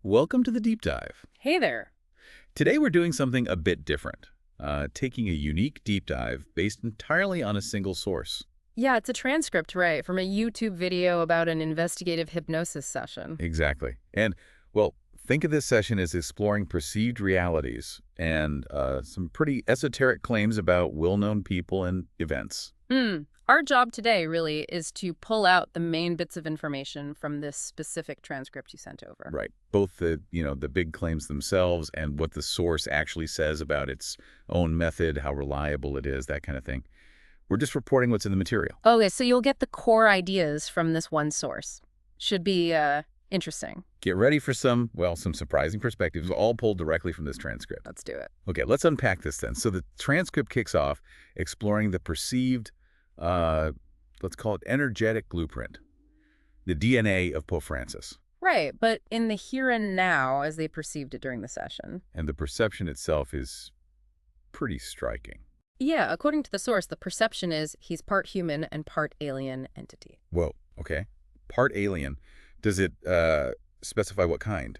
Welcome to the Deep Dive. Hey there. Today we're doing something a bit different, taking a unique deep dive based entirely on a single source. Yeah, it's a transcript, right, from a YouTube video about an investigative hypnosis session. Exactly. And, well, think of this session as exploring perceived realities and some pretty esoteric claims about well-known people and events. Our job today, really, is to pull out the main bits of information from this specific transcript you sent over. Right. Both the big claims themselves and what the source actually says about its own method, how reliable it is, that kind of thing. We're just reporting what's in the material. Okay, so you'll get the core ideas from this one source. Should be interesting. Get ready for some surprising perspectives, all pulled directly from this transcript. Let's do it. Okay, let's unpack this then. So the transcript kicks off exploring the perceived, let's call it energetic blueprint, the DNA of Pope Francis. Right, but in the here and now as they perceived it during the session. And the perception itself is pretty striking. Yeah, according to the source, the perception is he's part human and part alien entity. Whoa, okay. Part alien. Does it specify what kind?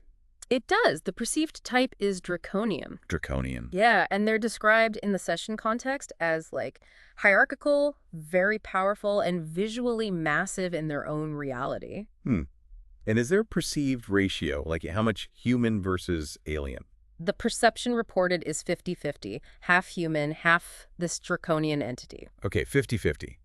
It does. The perceived type is Draconian. Draconian. Yeah, and they're described in the session context as, like, hierarchical, very powerful, and visually massive in their own reality. And is there a perceived ratio, like how much human versus alien? The perception reported is 50-50, half human, half this Draconian entity. Okay, 50-50.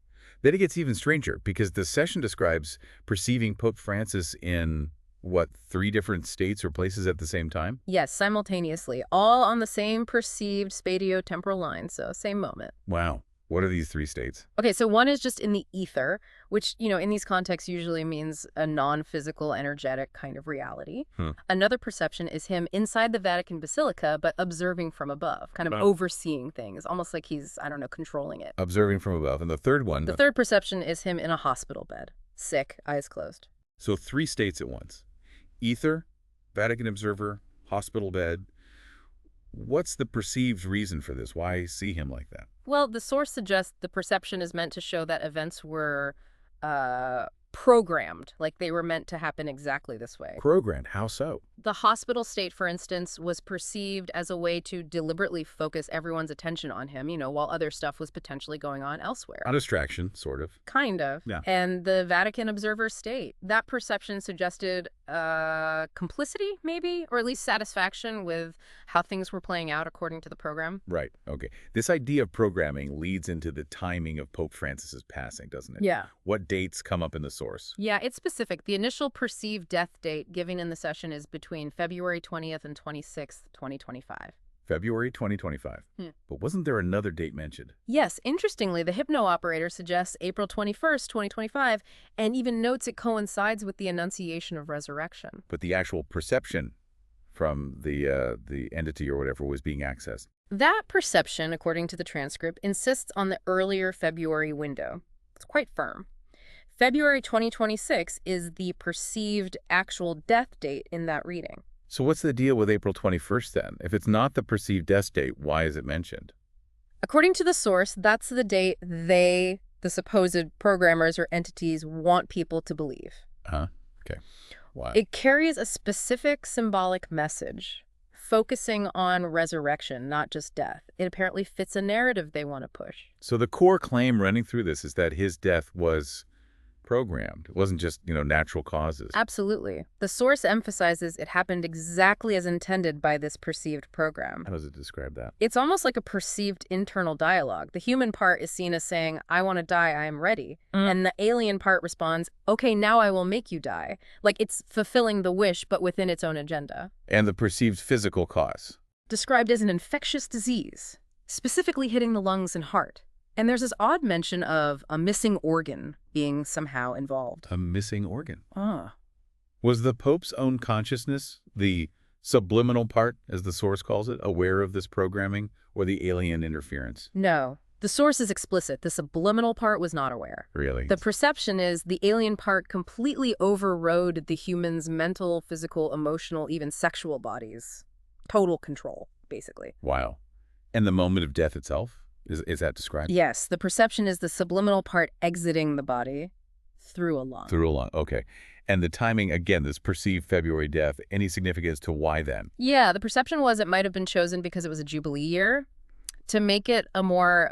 Then it gets even stranger because the session describes perceiving Pope Francis in, what, 3 different states or places at the same time? Yes, simultaneously, all on the same perceived spatio-temporal line, so same moment. Wow. What are these 3 states? Okay, so one is just in the ether, which, in these contexts usually means a non-physical, energetic kind of reality. Another perception is him inside the Vatican Basilica, but observing from above, kind of overseeing things, almost like he's, I don't know, controlling it. Observing from above. And the third one? The third perception is him in a hospital bed, sick, eyes closed. So 3 states at once. Ether, Vatican observer, hospital bed. What's the perceived reason for this? Why see him like that? Well, the source suggests the perception is meant to show that events were programmed, like they were meant to happen exactly this way. Programmed? How so? The hospital state, for instance, was perceived as a way to deliberately focus everyone's attention on him, while other stuff was potentially going on elsewhere. A distraction, sort of. Kind of. Yeah. And the Vatican observer state, that perception suggested complicity, maybe, or at least satisfaction with how things were playing out according to the program. Right. Okay. This idea of programming leads into the timing of Pope Francis's passing, doesn't it? Yeah. What dates come up in the source? Yeah, it's specific. The initial perceived death date given in the session is between February 20th and 26th, 2025. February 2025. But wasn't there another date mentioned? Yes, interestingly, the hypno-operator suggests April 21st, 2025, and even notes it coincides with the Annunciation of Resurrection. But the actual perception from the entity or whatever was being accessed. That perception, according to the transcript, insists on the earlier February window. It's quite firm. February 2026 is the perceived actual death date in that reading. So what's the deal with April 21st then? If it's not the perceived death date, why is it mentioned? According to the source, that's the date they, the supposed programmers or entities, want people to believe. Okay. Why? It carries a specific symbolic message, focusing on resurrection, not just death. It apparently fits a narrative they want to push. So the core claim running through this is that his death was programmed. It wasn't just, natural causes. Absolutely. The source emphasizes it happened exactly as intended by this perceived program. How does it describe that? It's almost like a perceived internal dialogue. The human part is seen as saying, I want to die, I am ready. And the alien part responds, okay, now I will make you die. Like it's fulfilling the wish, but within its own agenda. And the perceived physical cause. Described as an infectious disease, specifically hitting the lungs and heart. And there's this odd mention of a missing organ being somehow involved. A missing organ. Ah. Was the Pope's own consciousness, the subliminal part, as the source calls it, aware of this programming or the alien interference? No. The source is explicit. The subliminal part was not aware. Really? The perception is the alien part completely overrode the human's mental, physical, emotional, even sexual bodies. Total control, basically. Wow. And the moment of death itself? Is that described? Yes, the perception is the subliminal part exiting the body through a lung. Through a lung, okay. And the timing, again, this perceived February death, any significance to why then? Yeah, the perception was it might have been chosen because it was a Jubilee year. To make it a more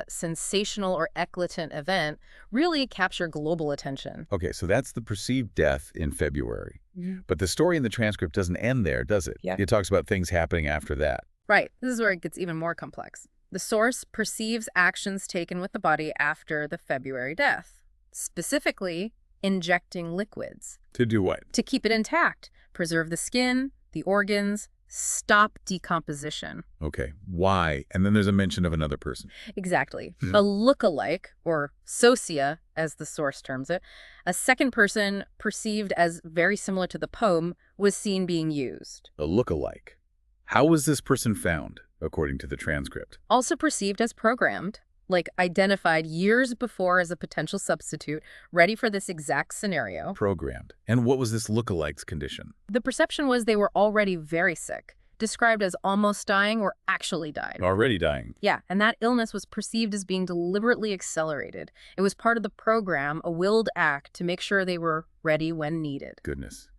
sensational or eclatant event, really capture global attention. Okay, so that's the perceived death in February. Mhm. But the story in the transcript doesn't end there, does it? Yeah. It talks about things happening after that. Right. This is where it gets even more complex. The source perceives actions taken with the body after the February death, specifically injecting liquids. To do what? To keep it intact, preserve the skin, the organs, stop decomposition. Okay, why? And then there's a mention of another person. Exactly. Mhm. A look-alike, or Sosia, as the source terms it, a second person perceived as very similar to the poem, was seen being used. A look-alike. How was this person found, according to the transcript? Also perceived as programmed, like identified years before as a potential substitute, ready for this exact scenario. Programmed. And what was this look-alike's condition? The perception was they were already very sick, described as almost dying or actually died. Already dying. Yeah, and that illness was perceived as being deliberately accelerated. It was part of the program, a willed act to make sure they were ready when needed. Goodness.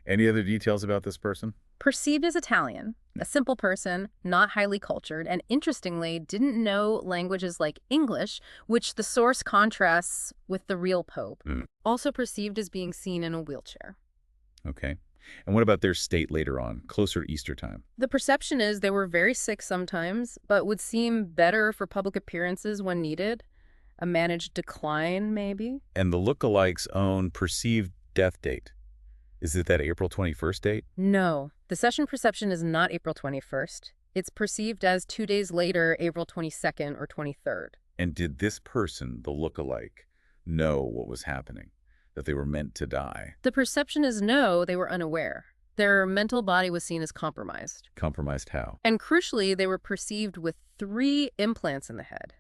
Any other details about this person? Perceived as Italian, a simple person, not highly cultured, and interestingly, didn't know languages like English, which the source contrasts with the real Pope. Also perceived as being seen in a wheelchair. Okay. And what about their state later on, closer to Easter time? The perception is they were very sick sometimes, but would seem better for public appearances when needed. A managed decline, maybe? And the look-alike's own perceived death date. Is it that April 21st date? No. The session perception is not April 21st. It's perceived as 2 days later, April 22nd or 23rd. And did this person, the look-alike, know what was happening? That they were meant to die? The perception is no, they were unaware. Their mental body was seen as compromised. Compromised how? And crucially, they were perceived with 3 implants in the head.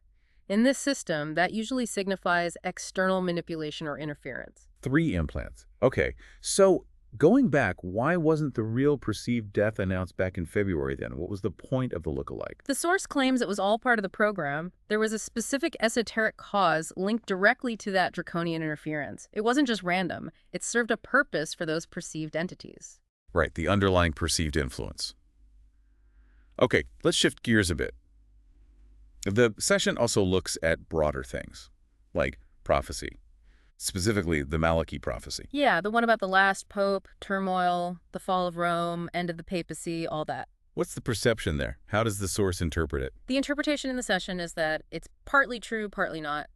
In this system, that usually signifies external manipulation or interference. 3 implants. Okay, so going back, why wasn't the real perceived death announced back in February then? What was the point of the look-alike? The source claims it was all part of the program. There was a specific esoteric cause linked directly to that draconian interference. It wasn't just random. It served a purpose for those perceived entities. Right, the underlying perceived influence. Okay, let's shift gears a bit. The session also looks at broader things, like prophecy, specifically the Malachi prophecy. Yeah, the one about the last pope, turmoil, the fall of Rome, end of the papacy, all that. What's the perception there? How does the source interpret it? The interpretation in the session is that it's partly true, partly not.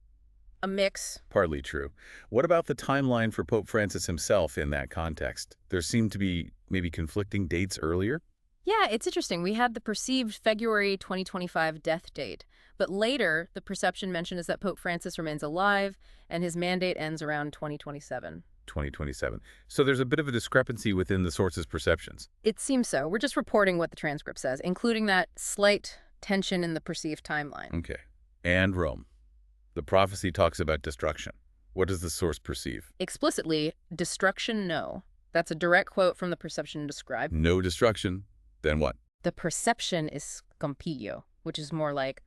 A mix. Partly true. What about the timeline for Pope Francis himself in that context? There seemed to be maybe conflicting dates earlier? Yeah, it's interesting. We had the perceived February 2025 death date, but later the perception mentioned is that Pope Francis remains alive and his mandate ends around 2027. 2027. So there's a bit of a discrepancy within the source's perceptions. It seems so. We're just reporting what the transcript says, including that slight tension in the perceived timeline. Okay. And Rome. The prophecy talks about destruction. What does the source perceive? Explicitly, destruction, no. That's a direct quote from the perception described. No destruction. Then what? The perception is scompiglio, which is more like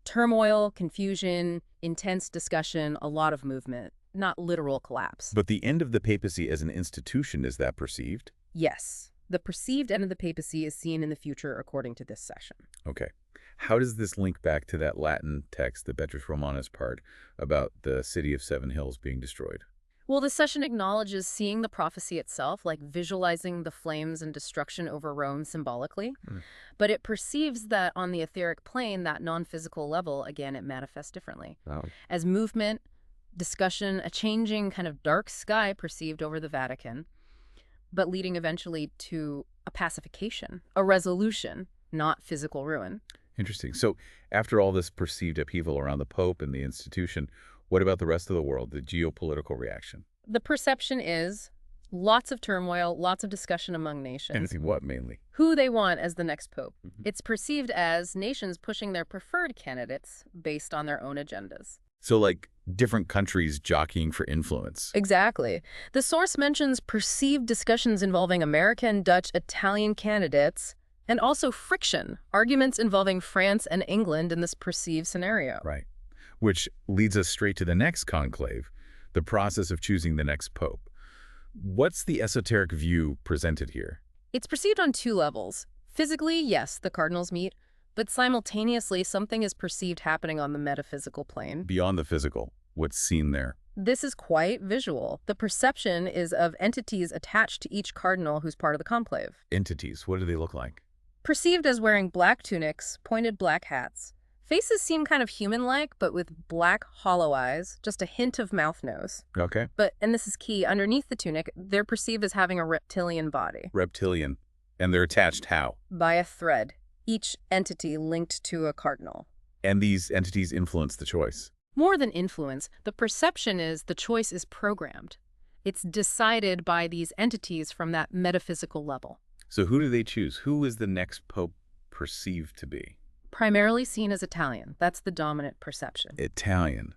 turmoil, confusion, intense discussion, a lot of movement, not literal collapse. But the end of the papacy as an institution, is that perceived? Yes. The perceived end of the papacy is seen in the future according to this session. Okay. How does this link back to that Latin text, the Petrus Romanus part, about the city of 7 hills being destroyed? Well, this session acknowledges seeing the prophecy itself, like visualizing the flames and destruction over Rome symbolically. But it perceives that on the etheric plane, that non-physical level, again, it manifests differently. Wow. As movement, discussion, a changing kind of dark sky perceived over the Vatican, but leading eventually to a pacification, a resolution, not physical ruin. Interesting. So after all this perceived upheaval around the Pope and the institution, what about the rest of the world, the geopolitical reaction? The perception is lots of turmoil, lots of discussion among nations. Anything what, mainly? Who they want as the next pope. It's perceived as nations pushing their preferred candidates based on their own agendas. So like different countries jockeying for influence. Exactly. The source mentions perceived discussions involving American, Dutch, Italian candidates, and also friction, arguments involving France and England in this perceived scenario. Right. Which leads us straight to the next conclave, the process of choosing the next pope. What's the esoteric view presented here? It's perceived on two levels. Physically, yes, the cardinals meet, but simultaneously something is perceived happening on the metaphysical plane. Beyond the physical, what's seen there? This is quite visual. The perception is of entities attached to each cardinal who's part of the conclave. Entities, what do they look like? Perceived as wearing black tunics, pointed black hats. Faces seem kind of human-like, but with black, hollow eyes, just a hint of mouth nose. Okay. But, and this is key, underneath the tunic, they're perceived as having a reptilian body. Reptilian. And they're attached how? By a thread, each entity linked to a cardinal. And these entities influence the choice. More than influence, the perception is the choice is programmed. It's decided by these entities from that metaphysical level. So who do they choose? Who is the next pope perceived to be? Primarily seen as Italian. That's the dominant perception. Italian.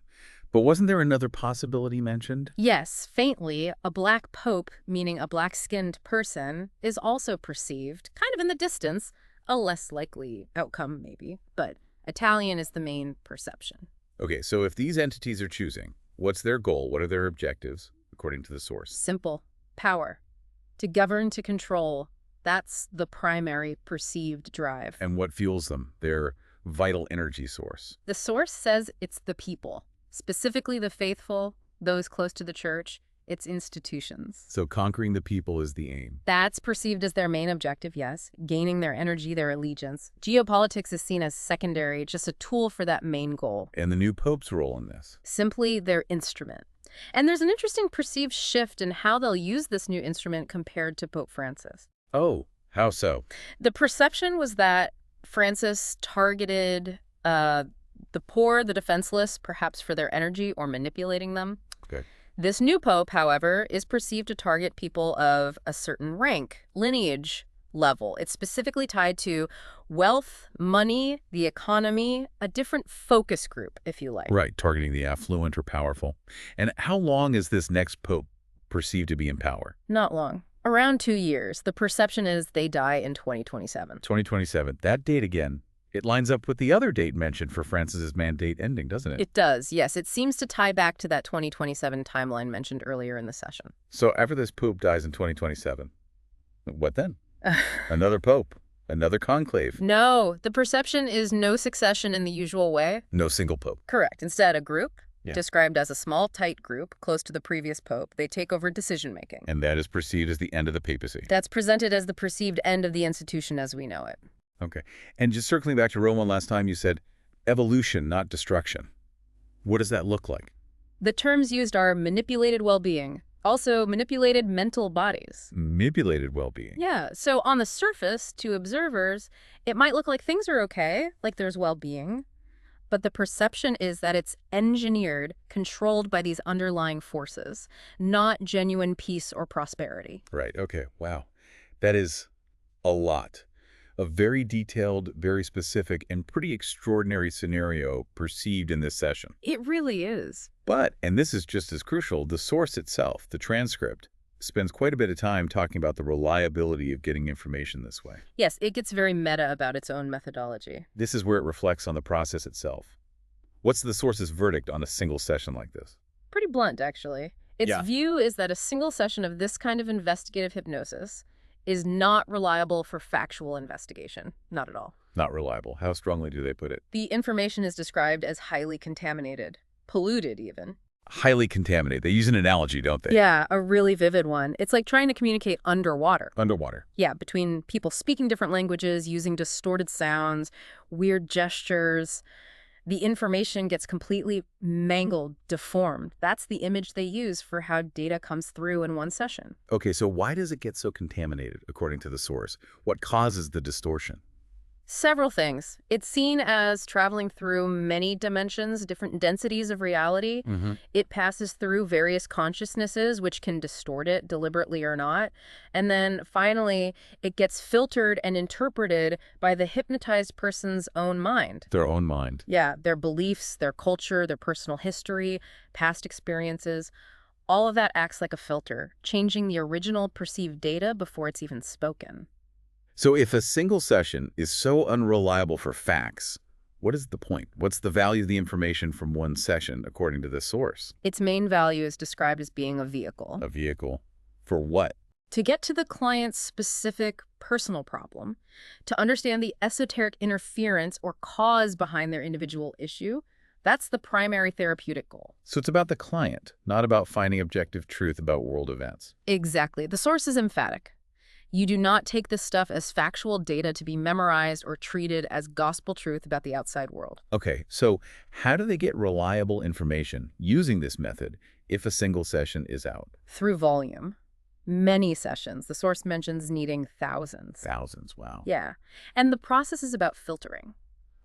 But wasn't there another possibility mentioned? Yes, faintly, a black pope, meaning a black-skinned person, is also perceived, kind of in the distance, a less likely outcome maybe, but Italian is the main perception. Okay, so if these entities are choosing, what's their goal? What are their objectives, according to the source? Simple. Power. To govern, to control. That's the primary perceived drive. And what fuels them? Their vital energy source. The source says it's the people, specifically the faithful, those close to the church, its institutions. So conquering the people is the aim. That's perceived as their main objective, yes, gaining their energy, their allegiance. Geopolitics is seen as secondary, just a tool for that main goal. And the new pope's role in this? Simply their instrument. And there's an interesting perceived shift in how they'll use this new instrument compared to Pope Francis. Oh, how so? The perception was that Francis targeted the poor, the defenseless, perhaps for their energy or manipulating them. Okay. This new pope, however, is perceived to target people of a certain rank, lineage, level. It's specifically tied to wealth, money, the economy, a different focus group, if you like. Right, targeting the affluent or powerful. And how long is this next pope perceived to be in power? Not long. Around 2 years. The perception is they die in 2027. 2027. That date again. It lines up with the other date mentioned for Francis's mandate ending, doesn't it? It does, yes. It seems to tie back to that 2027 timeline mentioned earlier in the session. So after this pope dies in 2027, what then? Another pope? Another conclave? No, the perception is no succession in the usual way. No single pope? Correct. Instead, a group, Yeah. described as a small, tight group close to the previous pope, they take over decision-making. And that is perceived as the end of the papacy? That's presented as the perceived end of the institution as we know it. Okay. And just circling back to Rome one last time, you said evolution, not destruction. What does that look like? The terms used are manipulated well-being, also manipulated mental bodies. Manipulated well-being. Yeah, so on the surface, to observers, it might look like things are okay, like there's well-being, but the perception is that it's engineered, controlled by these underlying forces, not genuine peace or prosperity. Right. Okay. Wow. That is a lot. A very detailed, very specific, and pretty extraordinary scenario perceived in this session. It really is. But, and this is just as crucial, the source itself, the transcript, spends quite a bit of time talking about the reliability of getting information this way. Yes, it gets very meta about its own methodology. This is where it reflects on the process itself. What's the source's verdict on a single session like this? Pretty blunt, actually. Its view is that a single session of this kind of investigative hypnosis is not reliable for factual investigation. Not at all. Not reliable. How strongly do they put it? The information is described as highly contaminated, polluted even. Highly contaminated. They use an analogy, don't they? Yeah, a really vivid one. It's like trying to communicate underwater. Underwater. Yeah, between people speaking different languages, using distorted sounds, weird gestures. The information gets completely mangled, deformed. That's the image they use for how data comes through in one session. Okay, so why does it get so contaminated, according to the source? What causes the distortion? Several things. It's seen as traveling through many dimensions, different densities of reality. It passes through various consciousnesses, which can distort it deliberately or not. And then finally, it gets filtered and interpreted by the hypnotized person's own mind. Their own mind. Yeah, their beliefs, their culture, their personal history, past experiences. All of that acts like a filter, changing the original perceived data before it's even spoken. So if a single session is so unreliable for facts, what is the point? What's the value of the information from one session, according to this source? Its main value is described as being a vehicle. A vehicle For what? To get to the client's specific personal problem, to understand the esoteric interference or cause behind their individual issue, that's the primary therapeutic goal. So it's about the client, not about finding objective truth about world events. Exactly. The source is emphatic. You do not take this stuff as factual data to be memorized or treated as gospel truth about the outside world. Okay, so how do they get reliable information using this method if a single session is out? Through volume. Many sessions. The source mentions needing thousands. Thousands, wow. Yeah. And the process is about filtering.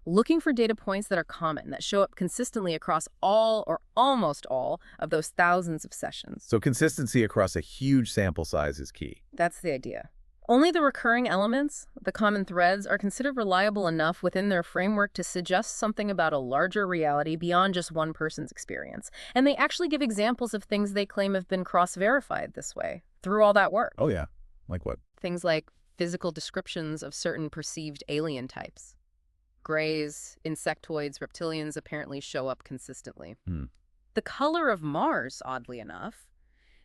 Looking for data points that are common, that show up consistently across all or almost all of those thousands of sessions. So consistency across a huge sample size is key. That's the idea. Only the recurring elements, the common threads, are considered reliable enough within their framework to suggest something about a larger reality beyond just one person's experience. And they actually give examples of things they claim have been cross-verified this way, through all that work. Oh yeah, like what? Things like physical descriptions of certain perceived alien types. Greys, insectoids, reptilians apparently show up consistently. The color of Mars, oddly enough,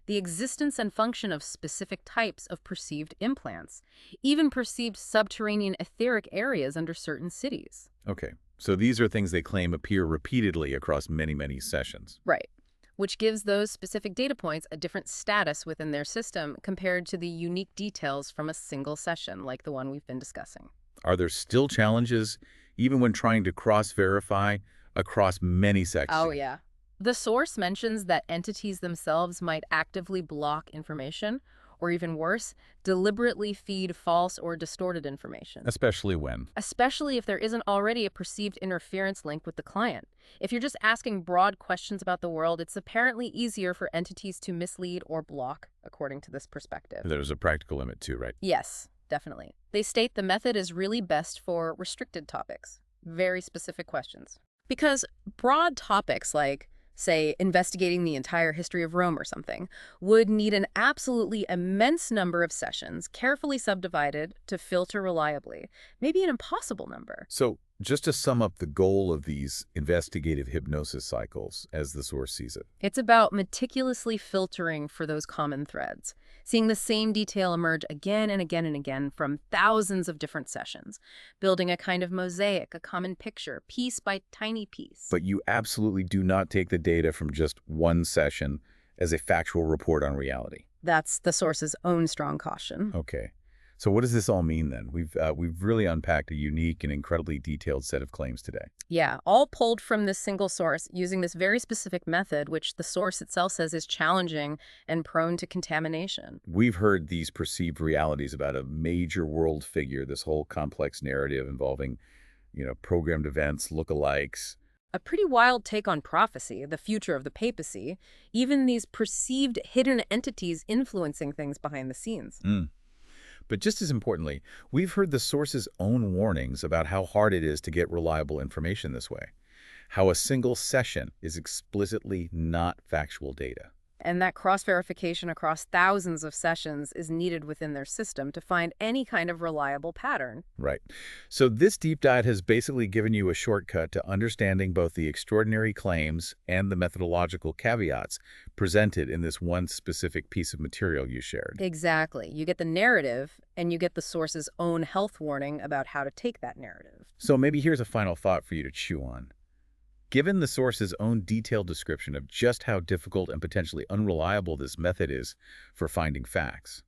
the existence and function of specific types of perceived implants, even perceived subterranean etheric areas under certain cities. Okay, so these are things they claim appear repeatedly across many sessions. Right, which gives those specific data points a different status within their system compared to the unique details from a single session like the one we've been discussing. Are there still challenges, even when trying to cross-verify across many sections? Oh, yeah. The source mentions that entities themselves might actively block information, or even worse, deliberately feed false or distorted information. Especially when? Especially if there isn't already a perceived interference link with the client. If you're just asking broad questions about the world, it's apparently easier for entities to mislead or block, according to this perspective. There's a practical limit too, right? Yes, definitely. They state the method is really best for restricted topics, very specific questions. Because broad topics like, say, investigating the entire history of Rome or something, would need an absolutely immense number of sessions, carefully subdivided to filter reliably, maybe an impossible number. So just to sum up the goal of these investigative hypnosis cycles, as the source sees it. It's about meticulously filtering for those common threads, seeing the same detail emerge again and again and again from thousands of different sessions, building a kind of mosaic, a common picture, piece by tiny piece. But you absolutely do not take the data from just one session as a factual report on reality. That's the source's own strong caution. Okay. So what does this all mean then? We've really unpacked a unique and incredibly detailed set of claims today. Yeah, all pulled from this single source using this very specific method, which the source itself says is challenging and prone to contamination. We've heard these perceived realities about a major world figure, this whole complex narrative involving, programmed events, lookalikes. A pretty wild take on prophecy, the future of the papacy, even these perceived hidden entities influencing things behind the scenes. But just as importantly, we've heard the source's own warnings about how hard it is to get reliable information this way, how a single session is explicitly not factual data. And that cross-verification across thousands of sessions is needed within their system to find any kind of reliable pattern. Right. So this deep dive has basically given you a shortcut to understanding both the extraordinary claims and the methodological caveats presented in this one specific piece of material you shared. Exactly. You get the narrative, and you get the source's own health warning about how to take that narrative. So maybe here's a final thought for you to chew on. Given the source's own detailed description of just how difficult and potentially unreliable this method is for finding facts,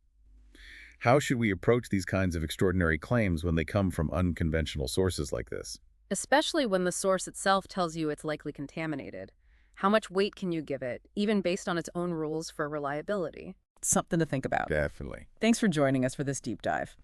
how should we approach these kinds of extraordinary claims when they come from unconventional sources like this? Especially when the source itself tells you it's likely contaminated. How much weight can you give it, even based on its own rules for reliability? Something to think about. Definitely. Thanks for joining us for this deep dive.